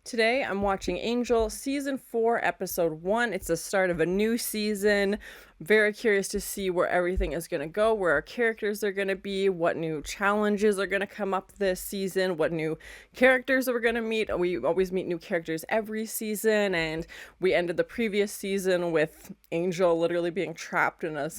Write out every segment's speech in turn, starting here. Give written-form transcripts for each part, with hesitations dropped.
Today I'm watching Angel Season 4, Episode 1. It's the start of a new season. Very curious to see where everything is going to go, where our characters are going to be, what new challenges are going to come up this season, what new characters we're going to meet. We always meet new characters every season, and we ended the previous season with Angel literally being trapped in a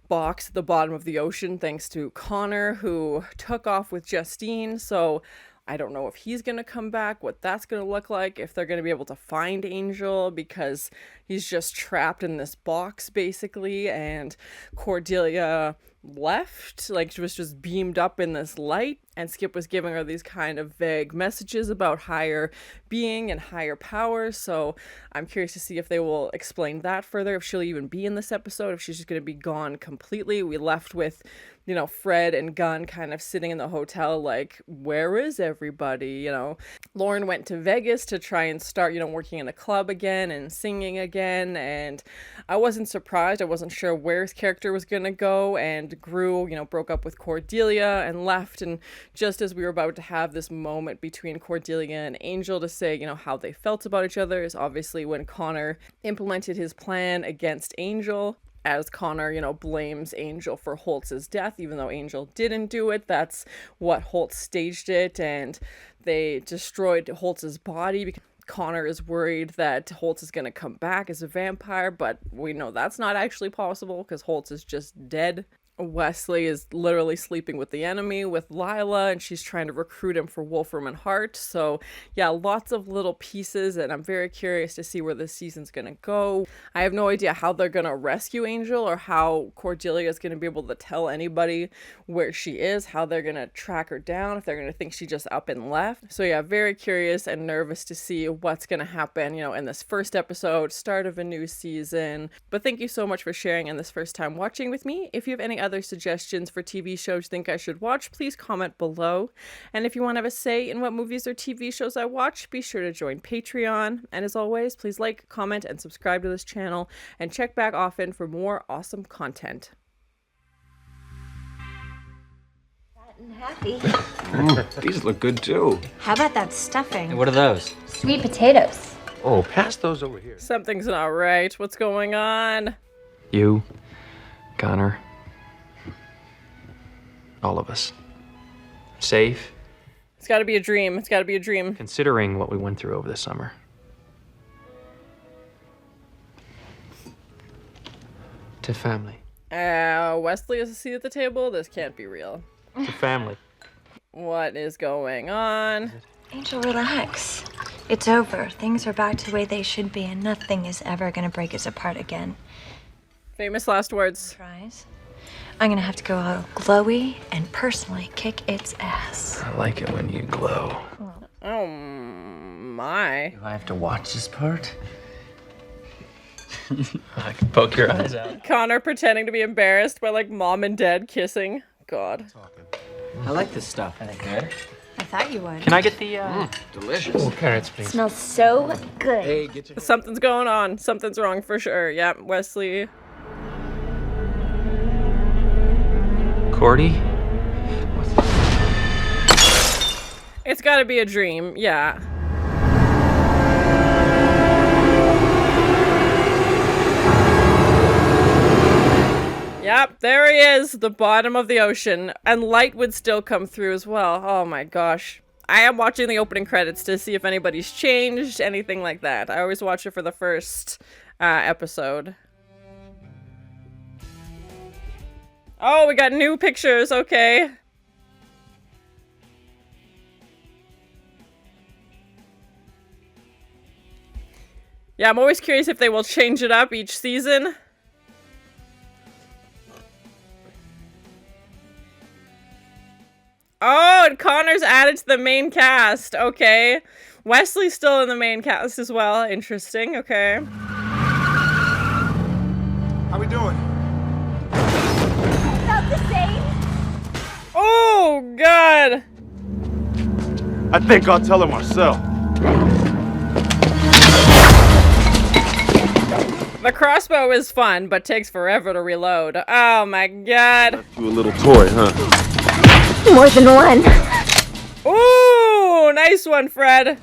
box at the bottom of the ocean thanks to Connor, who took off with Justine. So I don't know if he's going to come back, what that's going to look like, if they're going to be able to find Angel, because he's just trapped in this box, basically, and Cordelia left, like she was just beamed up in this light, and Skip was giving her these kind of vague messages about higher being and higher powers. So I'm curious to see if they will explain that further, if she'll even be in this episode, if she's just going to be gone completely. We left with, you know, Fred and Gunn kind of sitting in the hotel like, where is everybody? You know, Lauren went to Vegas to try and start, you know, working in a club again and singing again, and I wasn't surprised. I wasn't sure where his character was going to go, and Gru, you know, broke up with Cordelia and left, and just as we were about to have this moment between Cordelia and Angel to say, you know, how they felt about each other is obviously when Connor implemented his plan against Angel, as Connor, you know, blames Angel for Holtz's death, even though Angel didn't do it. That's what Holtz staged it, and they destroyed Holtz's body because Connor is worried that Holtz is going to come back as a vampire, but we know that's not actually possible because Holtz is just dead. Wesley is literally sleeping with the enemy, with Lila, and she's trying to recruit him for Wolfram and Hart. So yeah, lots of little pieces, and I'm very curious to see where this season's gonna go. I have no idea how they're gonna rescue Angel, or how Cordelia is gonna be able to tell anybody where she is, how they're gonna track her down, if they're gonna think she just up and left. So yeah, very curious and nervous to see what's gonna happen, you know, in this first episode, start of a new season. But thank you so much for sharing and this first time watching with me. If you have any other suggestions for TV shows you think I should watch, please comment below. And if you want to have a say in what movies or TV shows I watch, be sure to join Patreon. And as always, please like, comment, and subscribe to this channel, and check back often for more awesome content. Fat and happy. These look good too. How about that stuffing? Hey, what are those? Sweet potatoes. Oh, pass those over here. Something's not right. What's going on? You, Connor, all of us. Safe, It's gotta be a dream. It's gotta be a dream. considering what we went through over the summer. To family. Wesley has a seat at the table? This can't be real. To family. What is going on? Angel, relax. It's over. Things are back to the way they should be, and nothing is ever gonna break us apart again. Famous last words. Tries. I'm gonna have to go all glowy and personally kick its ass. I like it when you glow. Oh my. Do I have to watch this part? I can poke your eyes out. Connor pretending to be embarrassed by like mom and dad kissing. God. I like this stuff. I think good. I thought you would. Can I get the, Delicious. carrots, please? Smells so good. Hey, get your... Something's going on. Something's wrong for sure. Yep, Wesley. Cordy? It's gotta be a dream. Yeah. Yep, there he is, the bottom of the ocean. And light would still come through as well. Oh my gosh. I am watching the opening credits to see if anybody's changed, anything like that. I always watch it for the first episode. Oh, we got new pictures, okay. Yeah, I'm always curious if they will change it up each season. Oh, and Connor's added to the main cast. Okay. Wesley's still in the main cast as well. Interesting. Okay. How we doing? About the same. Oh, God. I think I'll tell her myself. The crossbow is fun, but takes forever to reload. Oh, my God. You a little toy, huh? More than one. Ooh, nice one, Fred.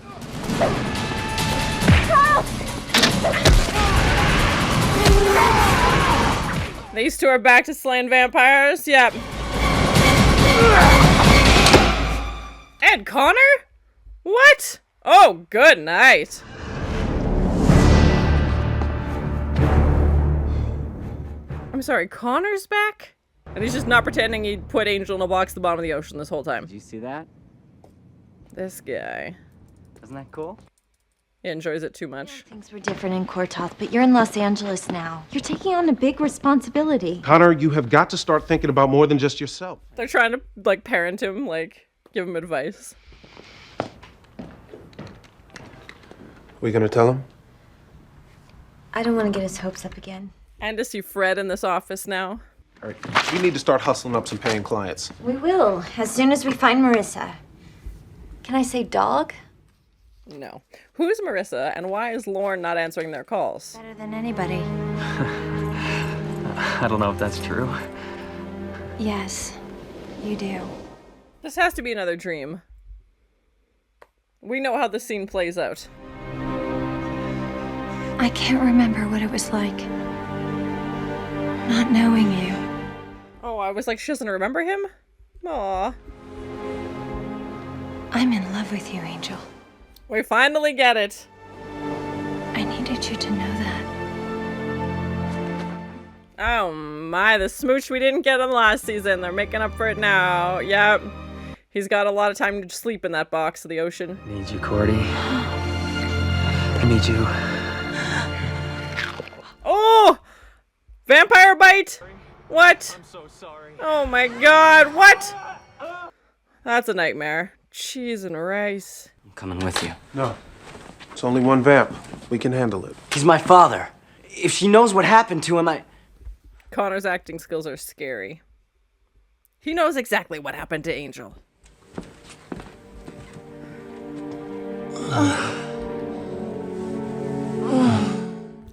These two are back to slaying vampires. Yep. And Connor? What? Oh, good night. I'm sorry, Connor's back? And he's just not pretending he put Angel in a box at the bottom of the ocean this whole time. Did you see that? This guy. Isn't that cool? He enjoys it too much. Things were different in Cortoth, but you're in Los Angeles now. You're taking on a big responsibility. Connor, you have got to start thinking about more than just yourself. They're trying to, like, parent him, like, give him advice. We gonna tell him? I don't want to get his hopes up again. And to see Fred in this office now. All right, we need to start hustling up some paying clients. We will, as soon as we find Marissa. Can I say dog? No. Who's Marissa, and why is Lauren not answering their calls? Better than anybody. I don't know if that's true. Yes, you do. This has to be another dream. We know how the scene plays out. I can't remember what it was like. Not knowing you. Oh, I was like, she doesn't remember him? Aw. I'm in love with you, Angel. We finally get it. I needed you to know that. Oh my, the smooch we didn't get in last season. They're making up for it now. Yep. He's got a lot of time to sleep in that box of the ocean. I need you, Cordy. I need you. Oh! Vampire bite? What? I'm so sorry. Oh my god, what? That's a nightmare. Cheese and rice. I'm coming with you. No. It's only one vamp. We can handle it. He's my father. If she knows what happened to him, Connor's acting skills are scary. He knows exactly what happened to Angel.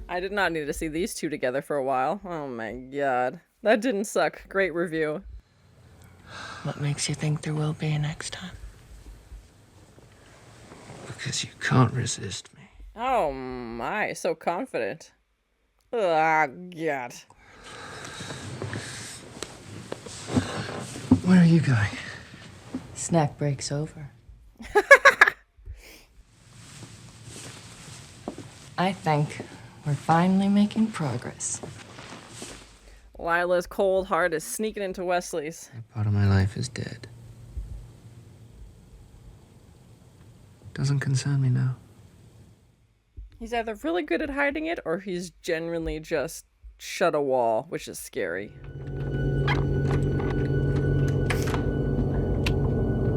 I did not need to see these two together for a while. Oh my god. That didn't suck. Great review. What makes you think there will be a next time? Because you can't resist me. Oh my, so confident. Ah, god. Where are you going? Snack break's over. I think we're finally making progress. Lila's cold heart is sneaking into Wesley's. That part of my life is dead. Doesn't concern me now. He's either really good at hiding it, or he's genuinely just shut a wall, which is scary.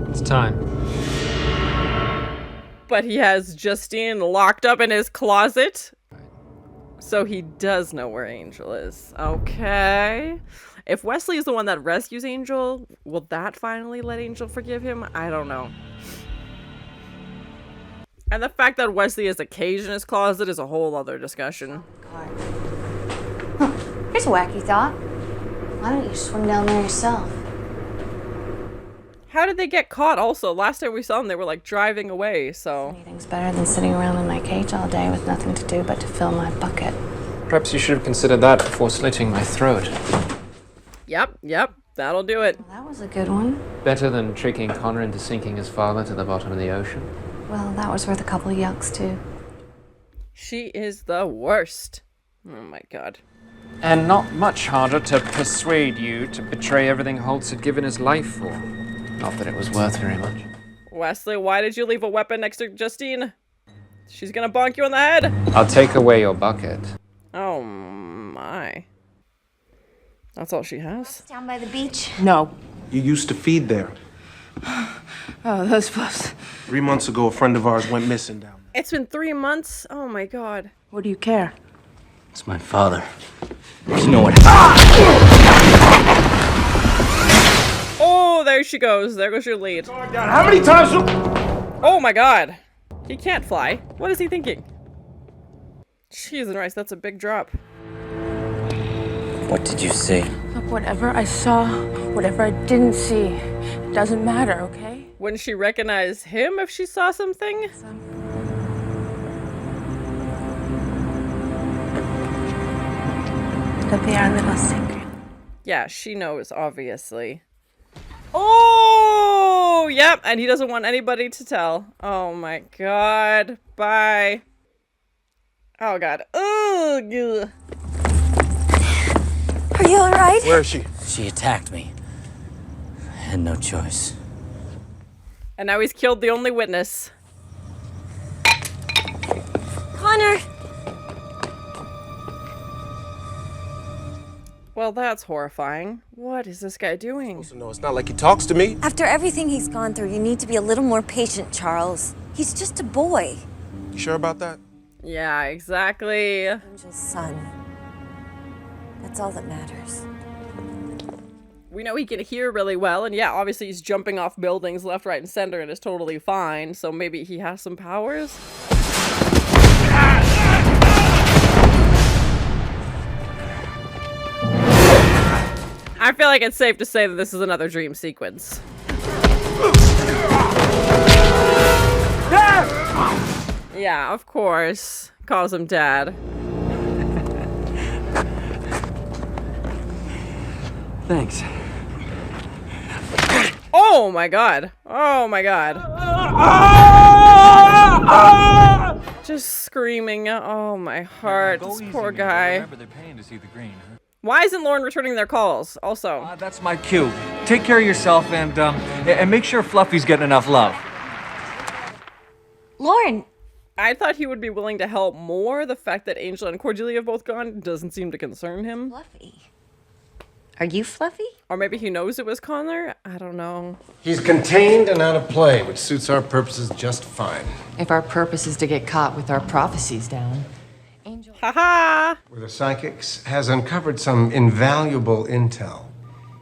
It's time. But he has Justine locked up in his closet. So he does know where Angel is. Okay. If Wesley is the one that rescues Angel, will that finally let Angel forgive him? I don't know. And the fact that Wesley has a cage in his closet is a whole other discussion. Here's a wacky thought. Why don't you swim down there yourself? How did they get caught also? Last time we saw them, they were like driving away, so... Anything's better than sitting around in my cage all day with nothing to do but to fill my bucket. Perhaps you should have considered that before slitting my throat. Yep, that'll do it. Well, that was a good one. Better than tricking Connor into sinking his father to the bottom of the ocean. Well, that was worth a couple of yucks, too. She is the worst. Oh my god. And not much harder to persuade you to betray everything Holtz had given his life for. Not that it was worth very much. Wesley, why did you leave a weapon next to Justine? She's gonna bonk you on the head. I'll take away your bucket. Oh my. That's all she has? Down by the beach? No. You used to feed there. Oh, those pups. 3 months ago, a friend of ours went missing down there. It's been 3 months? Oh my god. What do you care? It's my father. You know what? Oh, there she goes. There goes your lead. How many times? Oh my god. He can't fly. What is he thinking? Jesus Christ, that's a big drop. What did you see? Look, whatever I saw, whatever I didn't see, it doesn't matter, okay? Wouldn't she recognize him if she saw something? It'll be our little secret. Yeah, she knows, obviously. Oh, yep, and he doesn't want anybody to tell. Oh my god. Bye. Oh god. Ugh. Are you alright? Where is she? She attacked me. I had no choice. And now he's killed the only witness. Connor! Well, that's horrifying. What is this guy doing? No, it's not like he talks to me. After everything he's gone through, you need to be a little more patient, Charles. He's just a boy. You sure about that? Yeah, exactly. Angel's son. That's all that matters. We know he can hear really well, and yeah, obviously he's jumping off buildings left, right, and center and is totally fine, so maybe he has some powers? I feel like it's safe to say that this is another dream sequence. Yeah, of course. Calls him dad. Thanks. Oh my god. Oh my god. Just screaming. Oh my heart. This poor guy. Remember, they're paying to see the green, huh? Why isn't Lauren returning their calls? Also. That's my cue. Take care of yourself and make sure Fluffy's getting enough love. Lauren! I thought he would be willing to help more. The fact that Angel and Cordelia have both gone doesn't seem to concern him. Fluffy. Are you Fluffy? Or maybe he knows it was Connor? I don't know. He's contained and out of play, which suits our purposes just fine. If our purpose is to get caught with our prophecies down. Haha! Where the psychics has uncovered some invaluable intel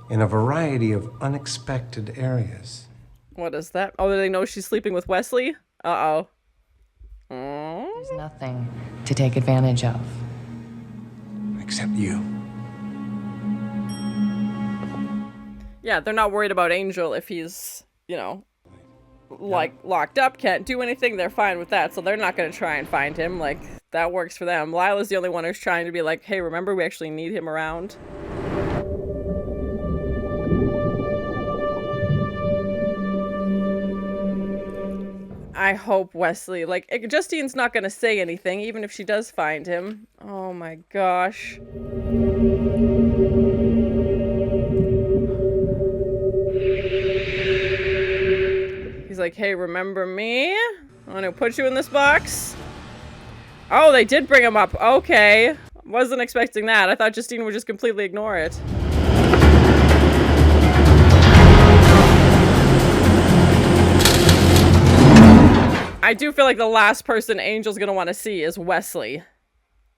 in a variety of unexpected areas. What is that? Oh, do they know she's sleeping with Wesley? Uh-oh. There's nothing to take advantage of. Except you. Yeah, they're not worried about Angel if he's, you know, like, locked up, can't do anything. They're fine with that, so they're not going to try and find him. Like, that works for them. Lila's the only one who's trying to be like, hey, remember, we actually need him around. I hope Wesley, like, Justine's not going to say anything, even if she does find him. Oh my gosh. He's like, hey, remember me? I'm gonna put you in this box. Oh, they did bring him up. Okay. Wasn't expecting that. I thought Justine would just completely ignore it. I do feel like the last person Angel's gonna want to see is Wesley.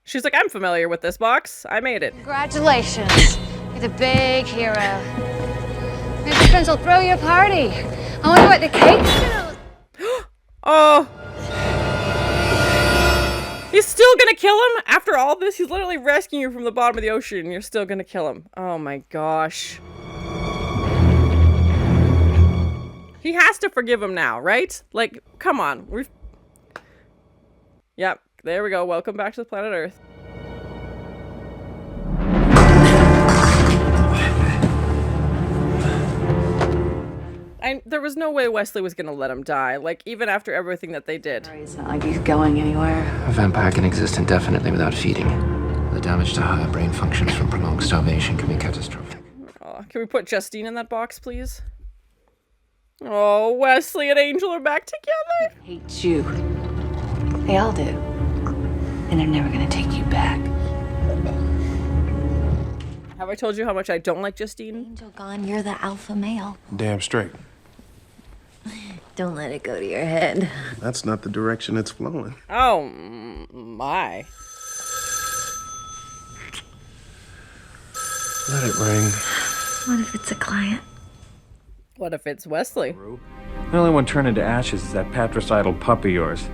She's like, I'm familiar with this box. I made it. Congratulations. You're the big hero. Maybe friends will throw you a party. I wonder what the cake's gonna... Oh. He's still gonna kill him after all this? He's literally rescuing you from the bottom of the ocean and you're still gonna kill him. Oh my gosh. He has to forgive him now, right? Like, come on. Yep, there we go. Welcome back to the planet Earth. There was no way Wesley was gonna let him die, like, even after everything that they did. It's not like he's going anywhere. A vampire can exist indefinitely without feeding. The damage to her brain functions from prolonged starvation can be catastrophic. Oh, can we put Justine in that box, please? Oh, Wesley and Angel are back together. I hate you. They all do. And they're never gonna take you back. Have I told you how much I don't like Justine? Angel gone, you're the alpha male. Damn straight. Don't let it go to your head. That's not the direction it's flowing. Oh, my. Let it ring. What if it's a client? What if it's Wesley? The only one turned into ashes is that patricidal pup of yours.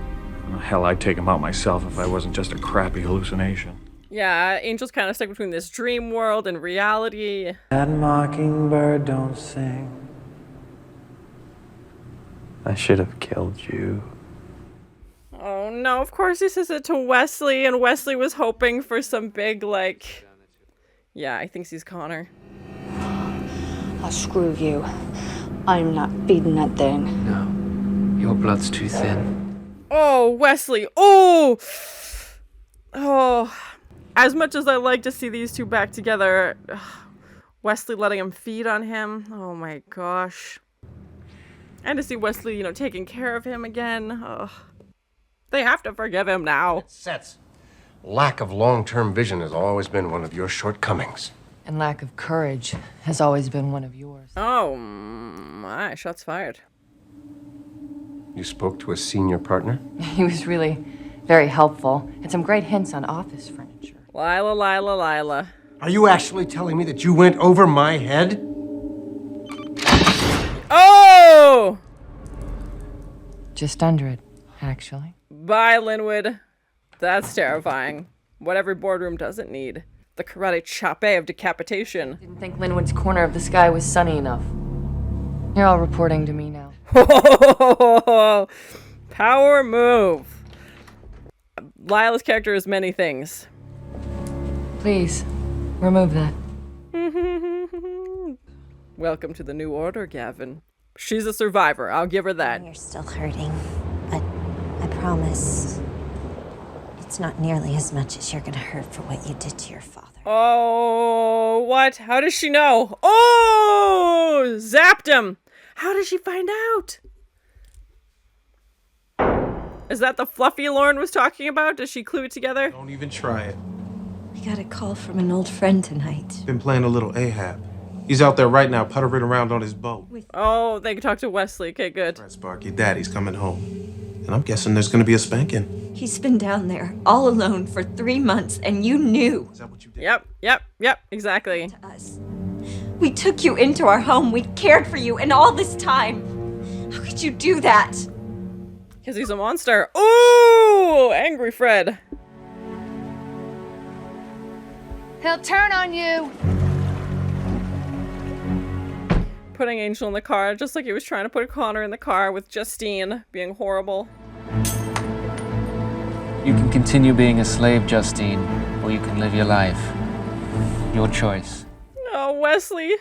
Oh, hell, I'd take him out myself if I wasn't just a crappy hallucination. Yeah, Angel's kind of stuck between this dream world and reality. That mockingbird don't sing. I should have killed you. Oh no, of course he says it to Wesley, and Wesley was hoping for some big, like... Yeah, he thinks he's Connor. Oh, screw you. I'm not feeding that thing. No. Your blood's too thin. Oh, Wesley. Oh! Oh. As much as I like to see these two back together, Wesley letting him feed on him. Oh my gosh. And to see Wesley, taking care of him again. Oh. They have to forgive him now. Sets. Lack of long-term vision has always been one of your shortcomings. And lack of courage has always been one of yours. Oh my, shots fired. You spoke to a senior partner? He was really very helpful. Had some great hints on office furniture. Lila. Are you actually telling me that you went over my head? Oh! Just under it, actually. Bye, Linwood. That's terrifying. What every boardroom doesn't need. The karate choppe of decapitation. Didn't think Linwood's corner of the sky was sunny enough. You're all reporting to me now. Power move. Lila's character is many things. Please, remove that. Welcome to the New Order, Gavin. She's a survivor. I'll give her that. You're still hurting, but I promise it's not nearly as much as you're gonna hurt for what you did to your father. Oh, what? How does she know? Oh, zapped him. How did she find out? Is that the fluffy Lauren was talking about? Does she clue it together? Don't even try it. We got a call from an old friend tonight. Been playing a little Ahab. He's out there right now, puttering around on his boat. Oh, they can talk to Wesley. Okay, good. Right, Sparky, Daddy's coming home. And I'm guessing there's gonna be a spanking. He's been down there all alone for 3 months, and you knew. Is that what you did? Yep, exactly. To us. We took you into our home. We cared for you, and all this time, how could you do that? Because he's a monster. Ooh, angry Fred. He'll turn on you. Putting Angel in the car, just like he was trying to put Connor in the car with Justine being horrible. You can continue being a slave, Justine, or you can live your life. Your choice. Oh, Wesley.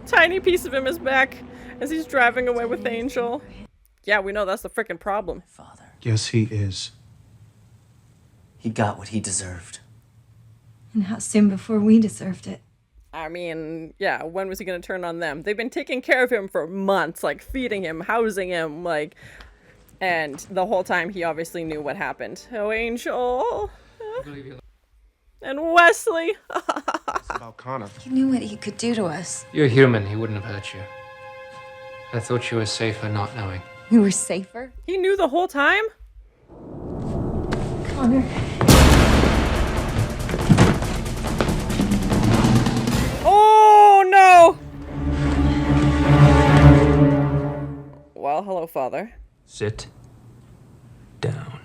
Tiny piece of him is back as he's driving away with Angel. Yeah, we know that's the frickin' problem. Father. Yes, he is. He got what he deserved. And how soon before we deserved it? I mean, yeah, when was he gonna turn on them? They've been taking care of him for months, like feeding him, housing him, like, and the whole time he obviously knew what happened. Oh, Angel. And Wesley. It's about Connor. You knew what he could do to us. You're human. He wouldn't have hurt you. I thought you were safer not knowing. We were safer? He knew the whole time? Connor. Oh, no! Well, hello, Father. Sit down.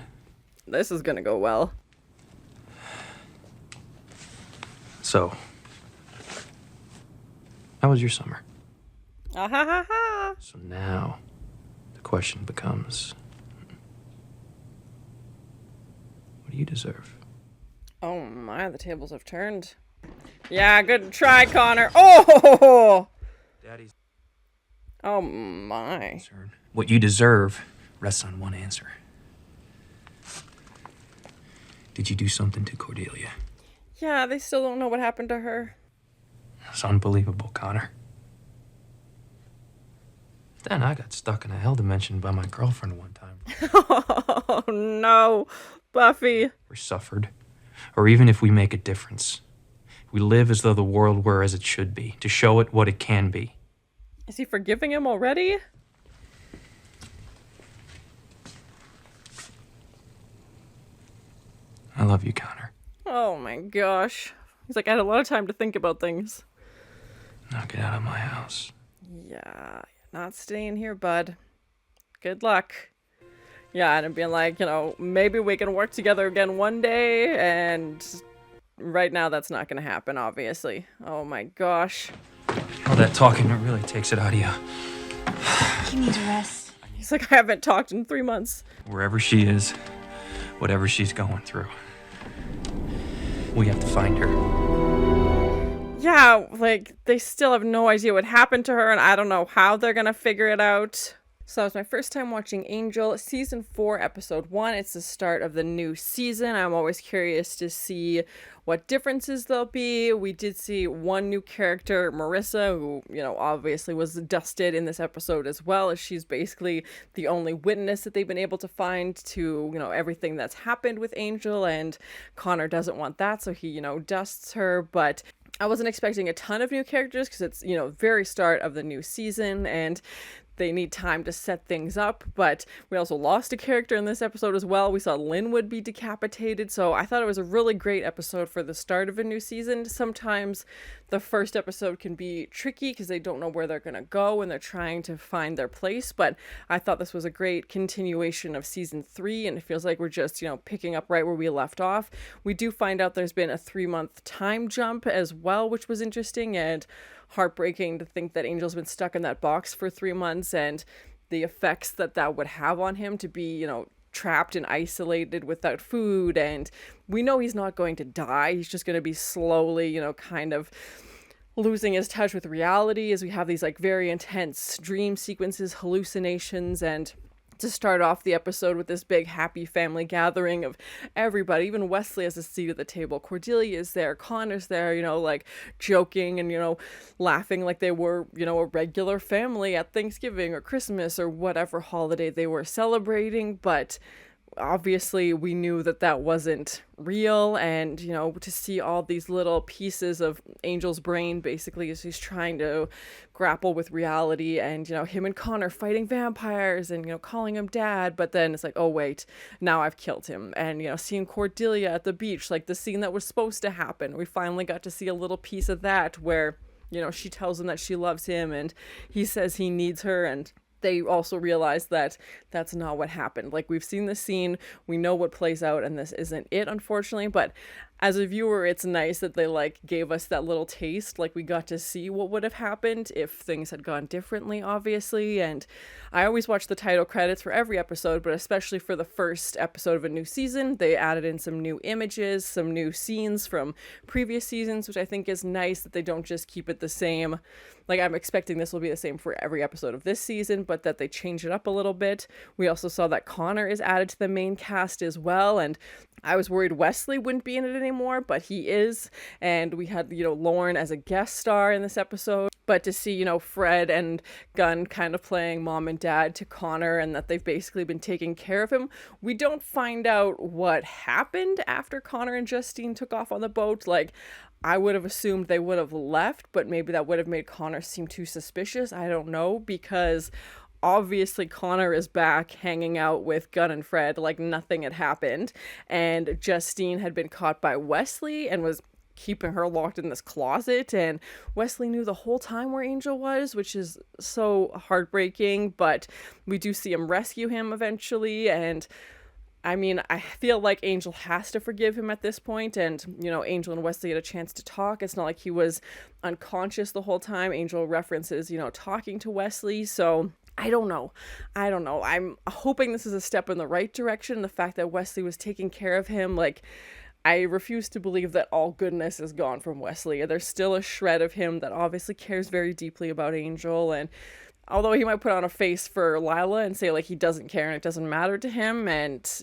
This is gonna go well. So, how was your summer? Ah ha ha ha! So now, the question becomes, what do you deserve? Oh my, the tables have turned. Yeah, good try, Connor. Oh! Daddy's. Oh my. What you deserve rests on one answer. Did you do something to Cordelia? Yeah, they still don't know what happened to her. It's unbelievable, Connor. Then I got stuck in a hell dimension by my girlfriend one time. Oh no, Buffy. Or suffered. Or even if we make a difference. We live as though the world were as it should be, to show it what it can be. Is he forgiving him already? I love you, Connor. Oh my gosh. He's like, I had a lot of time to think about things. Now get out of my house. Yeah, not staying here, bud. Good luck. Yeah, and being like, maybe we can work together again one day, and right now that's not gonna happen, obviously. Oh my gosh. All that talking really takes it out of you. You need a rest. He's like, I haven't talked in 3 months. Wherever she is, whatever she's going through, we have to find her. yeah, like, they still have no idea what happened to her, and I don't know how they're gonna figure it out. So it's my first time watching Angel, season 4, episode 1. It's the start of the new season. I'm always curious to see what differences there'll be. We did see one new character, Marissa, who, obviously was dusted in this episode as well, as she's basically the only witness that they've been able to find to, everything that's happened with Angel, and Connor doesn't want that, so he, dusts her. But I wasn't expecting a ton of new characters because it's, very start of the new season, and they need time to set things up. But we also lost a character in this episode as well. We saw Linwood be decapitated, so I thought it was a really great episode for the start of a new season. Sometimes the first episode can be tricky because they don't know where they're going to go and they're trying to find their place, but I thought this was a great continuation of season 3, and it feels like we're just, picking up right where we left off. We do find out there's been a 3-month time jump as well, which was interesting and heartbreaking to think that Angel's been stuck in that box for 3 months, and the effects that would have on him to be, trapped and isolated without food. And we know he's not going to die. He's just going to be slowly, kind of losing his touch with reality as we have these like very intense dream sequences, hallucinations. And to start off the episode with this big happy family gathering of everybody, even Wesley has a seat at the table, Cordelia is there, Connor's there, like joking and laughing like they were a regular family at Thanksgiving or Christmas or whatever holiday they were celebrating. But obviously we knew that wasn't real, and to see all these little pieces of Angel's brain basically as he's trying to grapple with reality, and him and Connor fighting vampires and calling him dad, but then it's like, oh wait, now I've killed him. And seeing Cordelia at the beach, like the scene that was supposed to happen, we finally got to see a little piece of that where she tells him that she loves him and he says he needs her, and they also realize that that's not what happened. Like, we've seen the scene, we know what plays out, and this isn't it, unfortunately. But as a viewer, it's nice that they gave us that little taste. Like, we got to see what would have happened if things had gone differently, obviously. And I always watch the title credits for every episode, but especially for the first episode of a new season, they added in some new images, some new scenes from previous seasons, which I think is nice that they don't just keep it the same. Like, I'm expecting this will be the same for every episode of this season, but that they change it up a little bit. We also saw that Connor is added to the main cast as well, and I was worried Wesley wouldn't be in it anymore, but he is. And we had, Lauren as a guest star in this episode. But to see, Fred and Gunn kind of playing mom and dad to Connor, and that they've basically been taking care of him. We don't find out what happened after Connor and Justine took off on the boat. Like, I would have assumed they would have left, but maybe that would have made Connor seem too suspicious. I don't know, because obviously Connor is back hanging out with Gunn and Fred like nothing had happened, and Justine had been caught by Wesley and was keeping her locked in this closet, and Wesley knew the whole time where Angel was, which is so heartbreaking. But we do see him rescue him eventually, and I mean, I feel like Angel has to forgive him at this point, and, Angel and Wesley had a chance to talk. It's not like he was unconscious the whole time. Angel references, talking to Wesley, so I don't know. I'm hoping this is a step in the right direction. The fact that Wesley was taking care of him, I refuse to believe that all goodness is gone from Wesley. There's still a shred of him that obviously cares very deeply about Angel, and although he might put on a face for Lila and say he doesn't care and it doesn't matter to him, and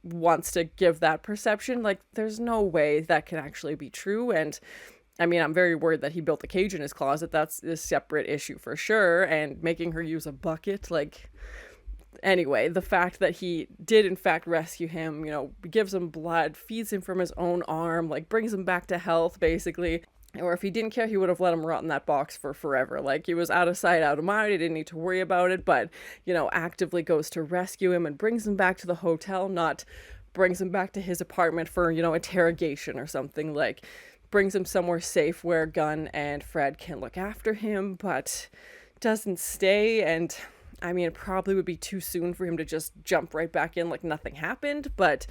wants to give that perception, there's no way that can actually be true. And I mean, I'm very worried that he built a cage in his closet. That's a separate issue for sure. And making her use a bucket, anyway, the fact that he did in fact rescue him, gives him blood, feeds him from his own arm, brings him back to health basically. Or if he didn't care, he would have let him rot in that box for forever. He was out of sight, out of mind. He didn't need to worry about it, but, actively goes to rescue him and brings him back to the hotel, not brings him back to his apartment for, interrogation or something. Brings him somewhere safe where Gunn and Fred can look after him, but doesn't stay. And I mean, it probably would be too soon for him to just jump right back in like nothing happened. But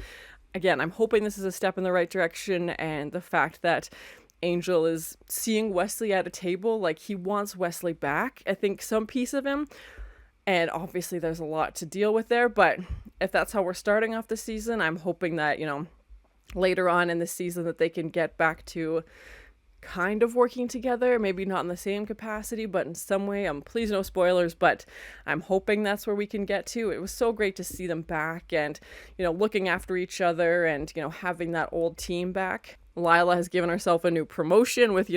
again, I'm hoping this is a step in the right direction, and the fact that Angel is seeing Wesley at a table, he wants Wesley back. I think some piece of him, and obviously there's a lot to deal with there, but if that's how we're starting off the season, I'm hoping that, later on in the season that they can get back to kind of working together, maybe not in the same capacity, but in some way. Please no spoilers, but I'm hoping that's where we can get to. It was so great to see them back and, looking after each other and, having that old team back. Lila has given herself a new promotion with,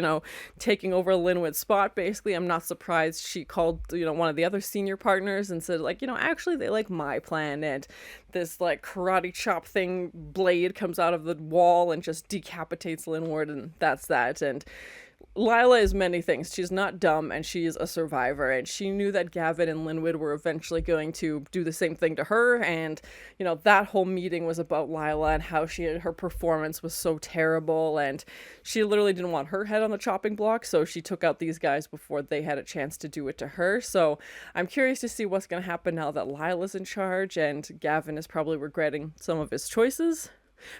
taking over Linwood's spot, basically. I'm not surprised she called, one of the other senior partners and said, like, actually they like my plan. And this, like, karate chop thing blade comes out of the wall and just decapitates Linwood, and that's that. And Lila is many things. She's not dumb, and she's a survivor, and she knew that Gavin and Linwood were eventually going to do the same thing to her, and, that whole meeting was about Lila and how her performance was so terrible, and she literally didn't want her head on the chopping block, so she took out these guys before they had a chance to do it to her. So I'm curious to see what's going to happen now that Lila's in charge, and Gavin is probably regretting some of his choices.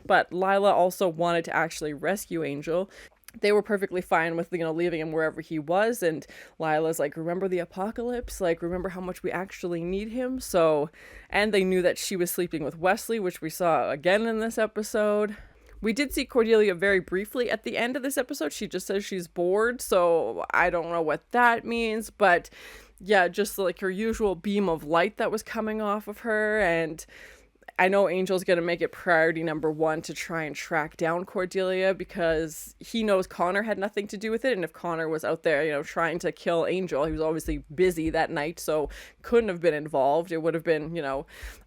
But Lila also wanted to actually rescue Angel. They were perfectly fine with, leaving him wherever he was. And Lila's like, remember the apocalypse? Like, remember how much we actually need him? So, and they knew that she was sleeping with Wesley, which we saw again in this episode. We did see Cordelia very briefly at the end of this episode. She just says she's bored. So I don't know what that means. But yeah, just like her usual beam of light that was coming off of her. And I know Angel's going to make it priority number one to try and track down Cordelia because he knows Connor had nothing to do with it. And if Connor was out there, trying to kill Angel, he was obviously busy that night, so couldn't have been involved. It would have been,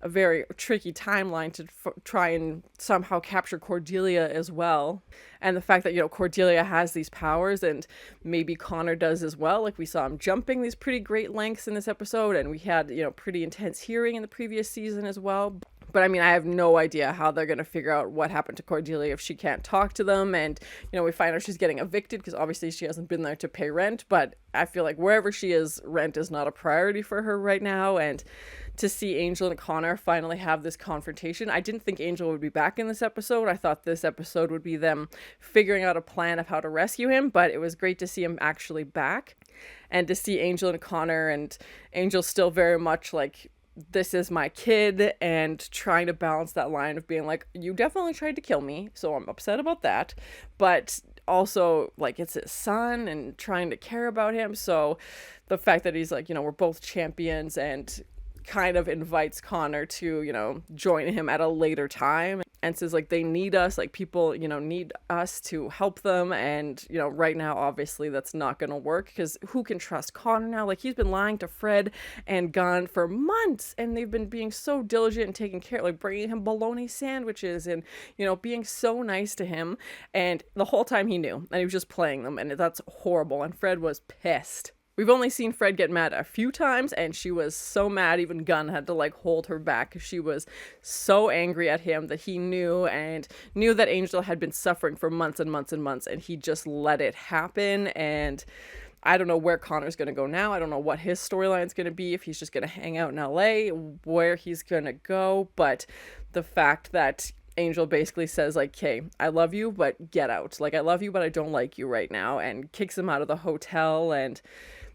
a very tricky timeline to try and somehow capture Cordelia as well. And the fact that, Cordelia has these powers and maybe Connor does as well. Like we saw him jumping these pretty great lengths in this episode, and we had, pretty intense hearing in the previous season as well. But I have no idea how they're going to figure out what happened to Cordelia if she can't talk to them. And, we find out she's getting evicted because obviously she hasn't been there to pay rent. But I feel like wherever she is, rent is not a priority for her right now. And to see Angel and Connor finally have this confrontation, I didn't think Angel would be back in this episode. I thought this episode would be them figuring out a plan of how to rescue him. But it was great to see him actually back. And to see Angel and Connor, and Angel still very much like, this is my kid, and trying to balance that line of being like, you definitely tried to kill me, so I'm upset about that, but also like it's his son and trying to care about him. So the fact that he's like, we're both champions, and kind of invites Connor to, join him at a later time and says like they need us, like people, need us to help them. And, right now, obviously that's not going to work because who can trust Connor now? Like he's been lying to Fred and Gunn for months, and they've been being so diligent and taking care, like bringing him bologna sandwiches and, being so nice to him. And the whole time he knew, and he was just playing them, and that's horrible. And Fred was pissed. We've only seen Fred get mad a few times, and she was so mad even Gunn had to like hold her back. She was so angry at him that he knew that Angel had been suffering for months and months and months, and he just let it happen. And I don't know where Connor's going to go now. I don't know what his storyline is going to be, if he's just going to hang out in LA, where he's going to go. But the fact that Angel basically says like, hey, I love you, but get out. Like, I love you, but I don't like you right now, and kicks him out of the hotel. And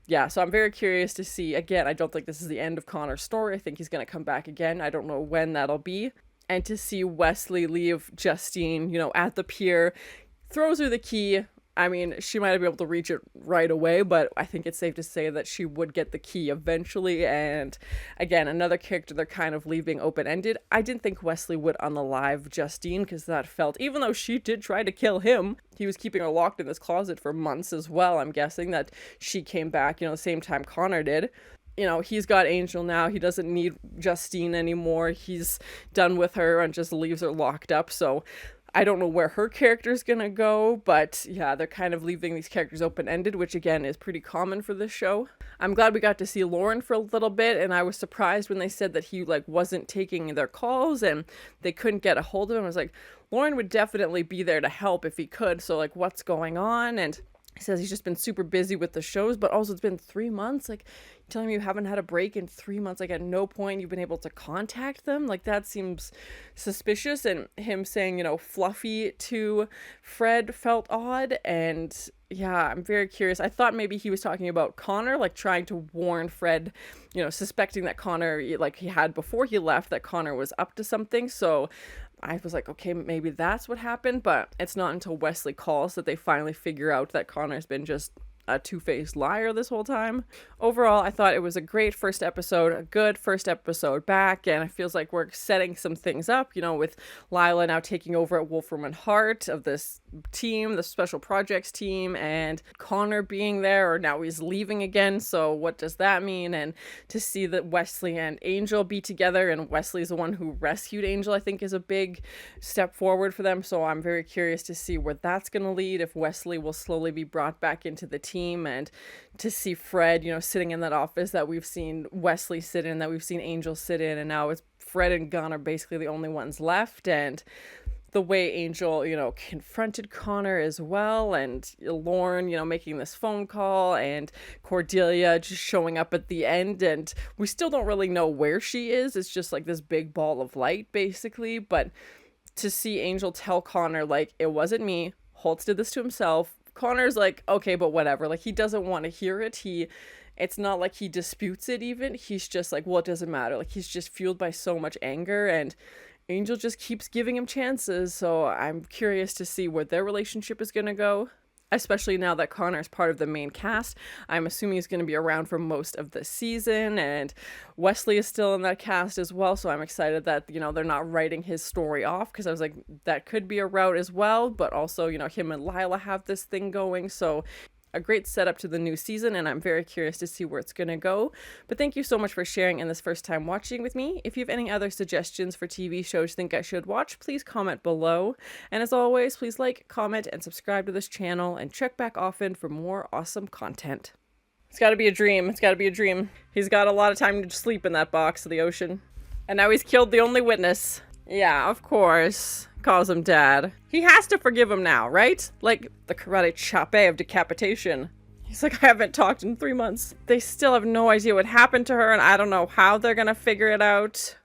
yeah, so I'm very curious to see. Again, I don't think this is the end of Connor's story. I think he's going to come back again. I don't know when that'll be. And to see Wesley leave Justine, at the pier, throws her the key. She might have been able to reach it right away, but I think it's safe to say that she would get the key eventually. And again, another character they're kind of leaving open-ended. I didn't think Wesley would unalive Justine, because that felt, even though she did try to kill him, he was keeping her locked in this closet for months as well. I'm guessing that she came back, the same time Connor did. He's got Angel now. He doesn't need Justine anymore. He's done with her and just leaves her locked up. So I don't know where her character's gonna go, but yeah, they're kind of leaving these characters open-ended, which again is pretty common for this show. I'm glad we got to see Lauren for a little bit, and I was surprised when they said that he wasn't taking their calls and they couldn't get a hold of him. I was like, Lauren would definitely be there to help if he could, so what's going on? And he says he's just been super busy with the shows, but also it's been 3 months. You're telling me you haven't had a break in 3 months. At no point you've been able to contact them. That seems suspicious. And him saying, fluffy to Fred felt odd. And yeah, I'm very curious. I thought maybe he was talking about Connor, trying to warn Fred, suspecting that Connor, he had before he left, that Connor was up to something. So I was like, okay, maybe that's what happened, but it's not until Wesley calls that they finally figure out that Connor's been just a two-faced liar this whole time. Overall, I thought it was a great first episode, a good first episode back, and it feels like we're setting some things up, you know, with Lila now taking over at Wolfram and Hart of this team, the special projects team, and Connor being there, or now he's leaving again, so what does that mean? And to see that Wesley and Angel be together, and Wesley's the one who rescued Angel, I think is a big step forward for them, so I'm very curious to see where that's going to lead, if Wesley will slowly be brought back into the team, and to see Fred, you know, sitting in that office that we've seen Wesley sit in, that we've seen Angel sit in, and now it's Fred and Gunn are basically the only ones left, and the way Angel, you know, confronted Connor as well, and Lauren, you know, making this phone call, and Cordelia just showing up at the end, and we still don't really know where she is. It's just like this big ball of light, basically, but to see Angel tell Connor, like, it wasn't me, Holtz did this to himself. Connor's like, okay, but whatever. Like, he doesn't want to hear it. It's not like he disputes it even. He's just like, well, it doesn't matter. Like, he's just fueled by so much anger, and Angel just keeps giving him chances. So I'm curious to see where their relationship is going to go, especially now that Connor's part of the main cast. I'm assuming he's going to be around for most of the season, and Wesley is still in that cast as well, so I'm excited that, you know, they're not writing his story off, because I was like, that could be a route as well, but also, you know, him and Lila have this thing going, so a great setup to the new season, and I'm very curious to see where it's going to go. But thank you so much for sharing in this first time watching with me. If you have any other suggestions for TV shows you think I should watch, please comment below. And as always, please like, comment, and subscribe to this channel, and check back often for more awesome content. It's got to be a dream. It's got to be a dream. He's got a lot of time to sleep in that box of the ocean. And now he's killed the only witness. Yeah, of course. Calls him dad. He has to forgive him now, right? Like the karate choppe of decapitation. He's like, I haven't talked in 3 months. They still have no idea what happened to her, and I don't know how they're gonna figure it out.